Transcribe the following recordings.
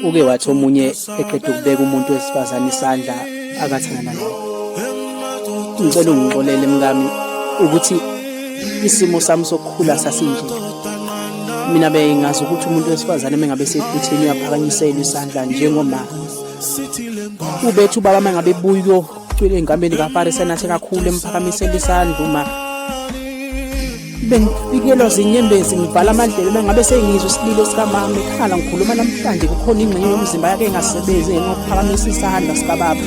uke wathi omunye eqeda ukubeka umuntu wesifazane isandla akathana naye. Ngicela ungixolele mngami ukuthi isimo sami sokukhula sasinje. Mina bengazi ukuthi umuntu wesifazane mengabe sephutheni uyaphakanyisela isandla njengoma. Ubethu baba mengabe buyo cwele ingambeni kaFarisa nathi kakhulu emphakamisela isandla uma bengifikelwa zinyembezi ngivala amadlelo mengabe sengizwe isililo sikamama ekhala ngikhuluma namhlanje kukhona ingxenye yomzimba yake engasebenzi ngokuphakamisa isandla sikababa.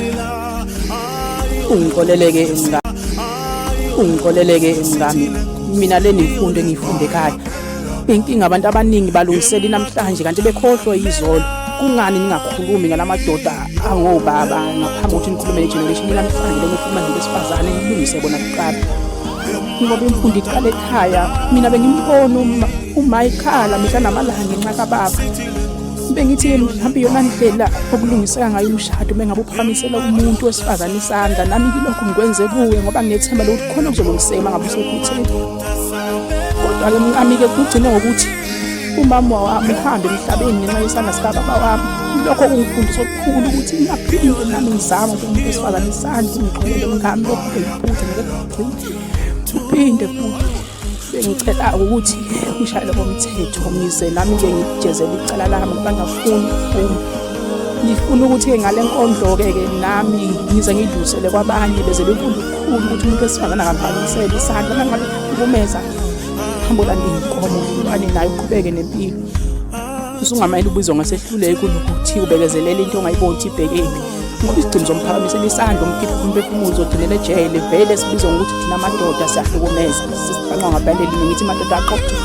Ungixoleleke mngami mina leni imfundo engiyifunde ekhaya. Inkinga abantu abaningi balungisela namhlanje kanti bekhohlwa izolo. Kungani ningakhulumi ngalamadoda angobaba ngaphambi kokuthi nikhulume negeneration namhlanje lengikhuluma nabesifazane ngilungise bona kuqala. Ngoba imfundo iqala ekhaya. Mina bengimbona uma ikhala mihla namalanga ngenxa kababa. Bengithi mhlawumbe yona ndlela okulungiseka ngayo umshado mengabe uphakamisela umuntu wesifazane isandla nami kilokho ngikwenze kuwe ngoba nginethemba lokuthi khona kuzolungiseka mangabe usephutheni. Kodwa-ke mngami-ke kugcine ngokuthi umama wami uhambe emhlabeni ngenxa yesandla sikababa wami. Lokho kungifundisa okukhulu ukuthi ngingaphinde nami ngizame umuntu wesifazane isandla. Ngixolele mngami lokho ngiphutha ngeke uphinde futhi bengicela ukuthi ushayele komthetho ngize nami-ke ngijezele icala lami ngoba ngifuna ukuthi-ke ngale nkondlo-ke nami ngize ngidlulisele kwabanye beze befunda ukukhulu ukuthi umuntu wesifazane akaphakamisele isandla mangabe ukumeza hambula ndiyinkomo umntwane naye uqhubeke nempilo. Usungamayeli ubizwa ngasehluleki kunokuthi ubekezelele into ongayiboni ukuthi ibhekeni ngoba isigcino zomphakamisa isandla umkhipha umphefumulo uzodinela ejele vele sibizwa ngokuthi thina amadoda siyahlukumeza sisiqanqa ngabaleli ngithi amadoda aqoqe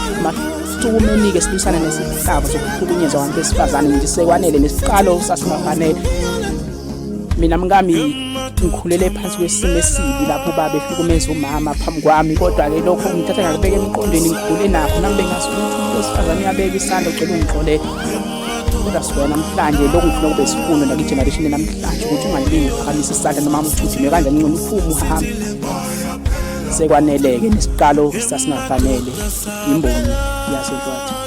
silwisana nesihlava sokuhlukunyezwa abantu besifazane nje sekwanele nesiqalo sasingafanele. Mina mngami ngikhulele phansi kwesimo esibi lapho baba ehlukumeza umama phambi kwami kodwa-ke lokho ngithatha ngakubeka emqondweni ngikhule nakho nami bengazi ukuthi umuntu wesifazane uyabeka isandla ucela ungixolele. Kodwa sibona namhlanje lokhu ngifuna kube isifundo nakigeneration namhlanje ukuthi ungalingi ukuphakamisa isandla noma uthuthime kanjani ngcono uphume uhambe. Sekwanele-ke nesiqalo sasingafanele imboni yaseNhlwathi.